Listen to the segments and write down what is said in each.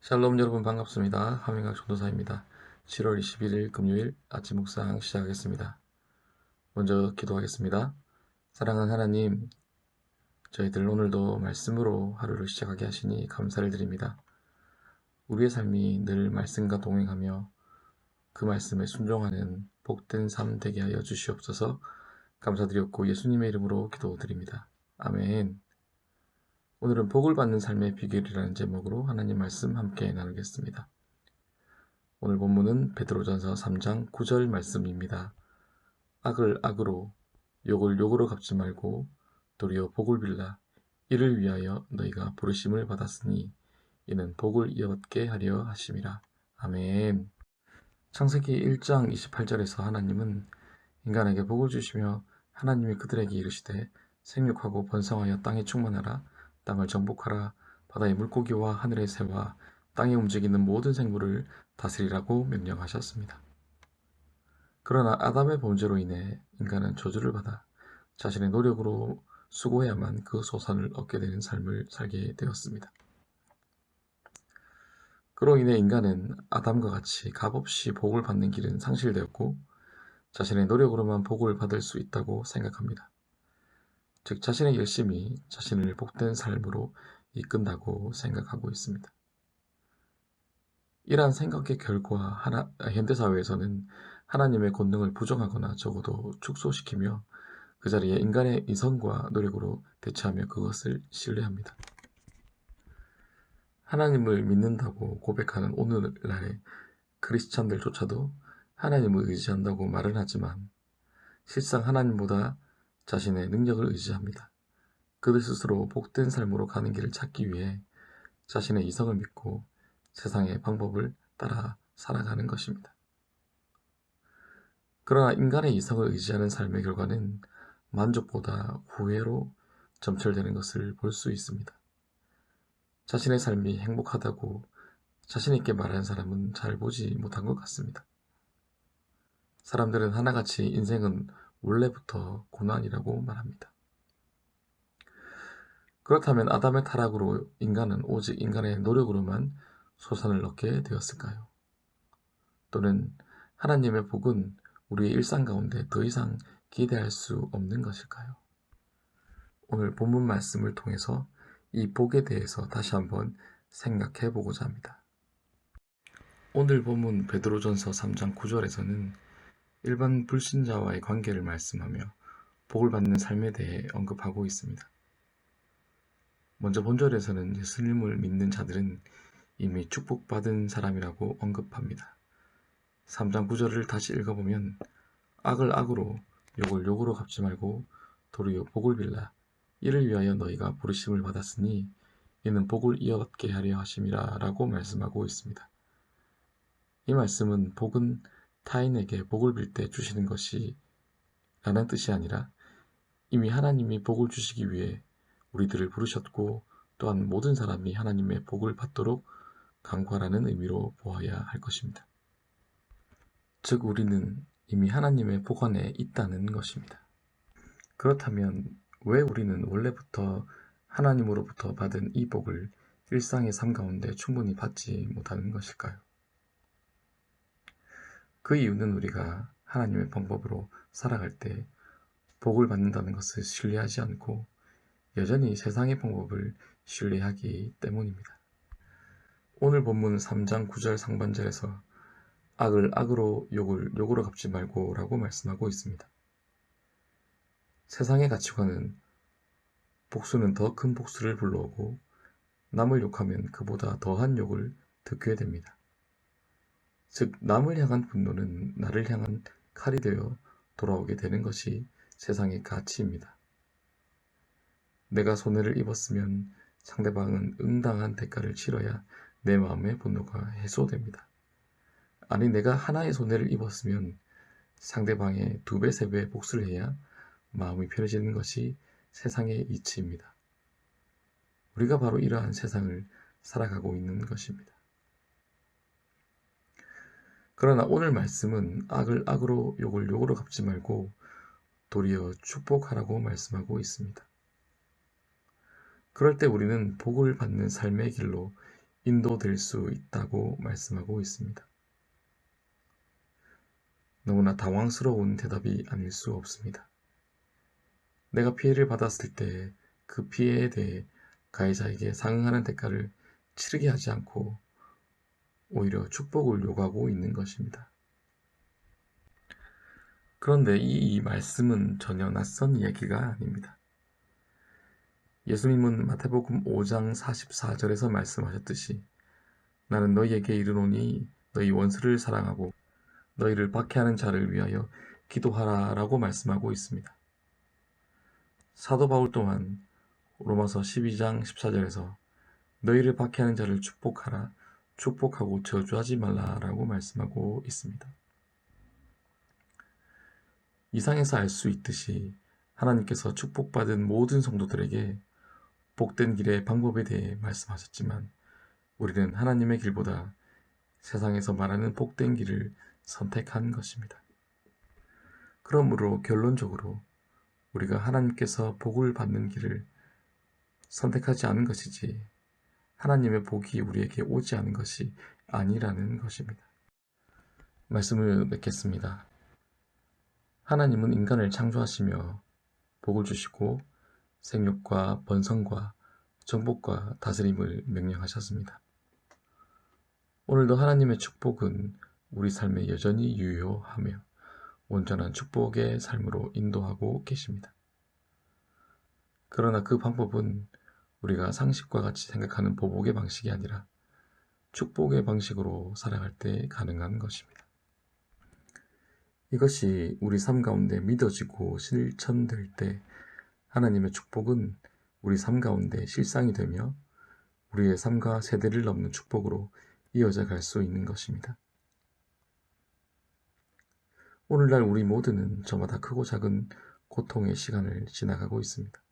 샬롬 여러분 반갑습니다. 하민각 전도사입니다. 7월 21일 금요일 아침 묵상 시작하겠습니다. 먼저 기도하겠습니다. 사랑하는 하나님, 저희들 오늘도 말씀으로 하루를 시작하게 하시니 감사를 드립니다. 우리의 삶이 늘 말씀과 동행하며 그 말씀에 순종하는 복된 삶 되게 하여 주시옵소서. 감사드렸고 예수님의 이름으로 기도드립니다. 아멘. 오늘은 복을 받는 삶의 비결이라는 제목으로 하나님 말씀 함께 나누겠습니다. 오늘 본문은 베드로전서 3장 9절 말씀입니다. 악을 악으로 욕을 욕으로 갚지 말고 도리어 복을 빌라. 이를 위하여 너희가 부르심을 받았으니 이는 복을 이어받게 하려 하심이라. 아멘. 창세기 1장 28절에서 하나님은 인간에게 복을 주시며 하나님이 그들에게 이르시되 생육하고 번성하여 땅에 충만하라. 땅을 정복하라. 바다의 물고기와 하늘의 새와 땅에 움직이는 모든 생물을 다스리라고 명령하셨습니다. 그러나 아담의 범죄로 인해 인간은 저주를 받아 자신의 노력으로 수고해야만 그 소산을 얻게 되는 삶을 살게 되었습니다. 그로 인해 인간은 아담과 같이 값없이 복을 받는 길은 상실되었고 자신의 노력으로만 복을 받을 수 있다고 생각합니다. 즉 자신의 열심이 자신을 복된 삶으로 이끈다고 생각하고 있습니다. 이러한 생각의 결과 현대사회에서는 하나님의 권능을 부정하거나 적어도 축소시키며 그 자리에 인간의 이성과 노력으로 대체하며 그것을 신뢰합니다. 하나님을 믿는다고 고백하는 오늘날의 크리스찬들조차도 하나님을 의지한다고 말은 하지만 실상 하나님보다 자신의 능력을 의지합니다. 그들 스스로 복된 삶으로 가는 길을 찾기 위해 자신의 이성을 믿고 세상의 방법을 따라 살아가는 것입니다. 그러나 인간의 이성을 의지하는 삶의 결과는 만족보다 후회로 점철되는 것을 볼 수 있습니다. 자신의 삶이 행복하다고 자신 있게 말하는 사람은 잘 보지 못한 것 같습니다. 사람들은 하나같이 인생은 원래부터 고난이라고 말합니다. 그렇다면 아담의 타락으로 인간은 오직 인간의 노력으로만 소산을 얻게 되었을까요? 또는 하나님의 복은 우리의 일상 가운데 더 이상 기대할 수 없는 것일까요? 오늘 본문 말씀을 통해서 이 복에 대해서 다시 한번 생각해 보고자 합니다. 오늘 본문 베드로전서 3장 9절에서는 일반 불신자와의 관계를 말씀하며 복을 받는 삶에 대해 언급하고 있습니다. 먼저 본절에서는 예수님을 믿는 자들은 이미 축복받은 사람이라고 언급합니다. 3장 9절을 다시 읽어보면 악을 악으로 욕을 욕으로 갚지 말고 도리어 복을 빌라. 이를 위하여 너희가 부르심을 받았으니 이는 복을 이어받게 하려 하심이라 라고 말씀하고 있습니다. 이 말씀은 복은 타인에게 복을 빌 때 주시는 것이 라는 뜻이 아니라 이미 하나님이 복을 주시기 위해 우리들을 부르셨고 또한 모든 사람이 하나님의 복을 받도록 간구하라는 의미로 보아야 할 것입니다. 즉 우리는 이미 하나님의 복 안에 있다는 것입니다. 그렇다면 왜 우리는 원래부터 하나님으로부터 받은 이 복을 일상의 삶 가운데 충분히 받지 못하는 것일까요? 그 이유는 우리가 하나님의 방법으로 살아갈 때 복을 받는다는 것을 신뢰하지 않고 여전히 세상의 방법을 신뢰하기 때문입니다. 오늘 본문 3장 9절 상반절에서 악을 악으로 욕을 욕으로 갚지 말고 라고 말씀하고 있습니다. 세상의 가치관은 복수는 더 큰 복수를 불러오고 남을 욕하면 그보다 더한 욕을 듣게 됩니다. 즉 남을 향한 분노는 나를 향한 칼이 되어 돌아오게 되는 것이 세상의 가치입니다. 내가 손해를 입었으면 상대방은 응당한 대가를 치러야 내 마음의 분노가 해소됩니다. 아니 내가 하나의 손해를 입었으면 상대방의 2배, 3배의 복수를 해야 마음이 편해지는 것이 세상의 이치입니다. 우리가 바로 이러한 세상을 살아가고 있는 것입니다. 그러나 오늘 말씀은 악을 악으로 욕을 욕으로 갚지 말고 도리어 축복하라고 말씀하고 있습니다. 그럴 때 우리는 복을 받는 삶의 길로 인도될 수 있다고 말씀하고 있습니다. 너무나 당황스러운 대답이 아닐 수 없습니다. 내가 피해를 받았을 때 그 피해에 대해 가해자에게 상응하는 대가를 치르게 하지 않고 오히려 축복을 요구하고 있는 것입니다. 그런데 이 말씀은 전혀 낯선 이야기가 아닙니다. 예수님은 마태복음 5장 44절에서 말씀하셨듯이 나는 너희에게 이르노니 너희 원수를 사랑하고 너희를 박해하는 자를 위하여 기도하라 라고 말씀하고 있습니다. 사도 바울 또한 로마서 12장 14절에서 너희를 박해하는 자를 축복하라, 축복하고 저주하지 말라 라고 말씀하고 있습니다. 이상에서 알 수 있듯이 하나님께서 축복받은 모든 성도들에게 복된 길의 방법에 대해 말씀하셨지만 우리는 하나님의 길보다 세상에서 말하는 복된 길을 선택한 것입니다. 그러므로 결론적으로 우리가 하나님께서 복을 받는 길을 선택하지 않은 것이지 하나님의 복이 우리에게 오지 않은 것이 아니라는 것입니다. 말씀을 맺겠습니다. 하나님은 인간을 창조하시며 복을 주시고 생육과 번성과 정복과 다스림을 명령하셨습니다. 오늘도 하나님의 축복은 우리 삶에 여전히 유효하며 온전한 축복의 삶으로 인도하고 계십니다. 그러나 그 방법은 우리가 상식과 같이 생각하는 보복의 방식이 아니라 축복의 방식으로 살아갈 때 가능한 것입니다. 이것이 우리 삶 가운데 믿어지고 실천될 때 하나님의 축복은 우리 삶 가운데 실상이 되며 우리의 삶과 세대를 넘는 축복으로 이어져 갈 수 있는 것입니다. 오늘날 우리 모두는 저마다 크고 작은 고통의 시간을 지나가고 있습니다.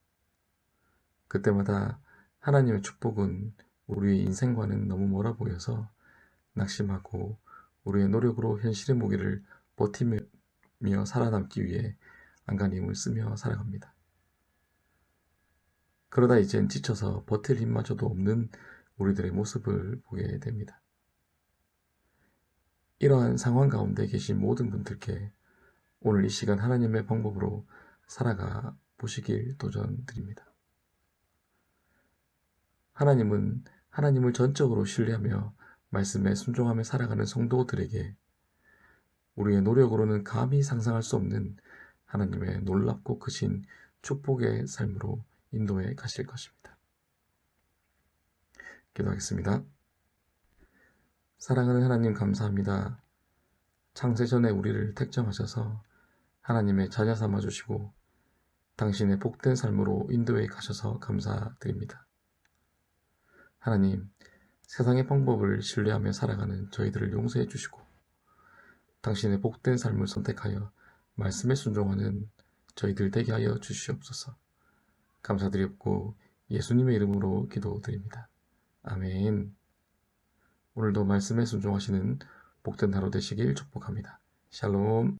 그때마다 하나님의 축복은 우리의 인생과는 너무 멀어 보여서 낙심하고 우리의 노력으로 현실의 무게를 버티며 살아남기 위해 안간힘을 쓰며 살아갑니다. 그러다 이젠 지쳐서 버틸 힘마저도 없는 우리들의 모습을 보게 됩니다. 이러한 상황 가운데 계신 모든 분들께 오늘 이 시간 하나님의 방법으로 살아가 보시길 도전드립니다. 하나님은 하나님을 전적으로 신뢰하며 말씀에 순종하며 살아가는 성도들에게 우리의 노력으로는 감히 상상할 수 없는 하나님의 놀랍고 크신 축복의 삶으로 인도해 가실 것입니다. 기도하겠습니다. 사랑하는 하나님 감사합니다. 창세전에 우리를 택정하셔서 하나님의 자녀 삼아주시고 당신의 복된 삶으로 인도해 가셔서 감사드립니다. 하나님, 세상의 방법을 신뢰하며 살아가는 저희들을 용서해 주시고 당신의 복된 삶을 선택하여 말씀에 순종하는 저희들 되게 하여 주시옵소서. 감사드렸고 예수님의 이름으로 기도드립니다. 아멘. 오늘도 말씀에 순종하시는 복된 하루 되시길 축복합니다. 샬롬.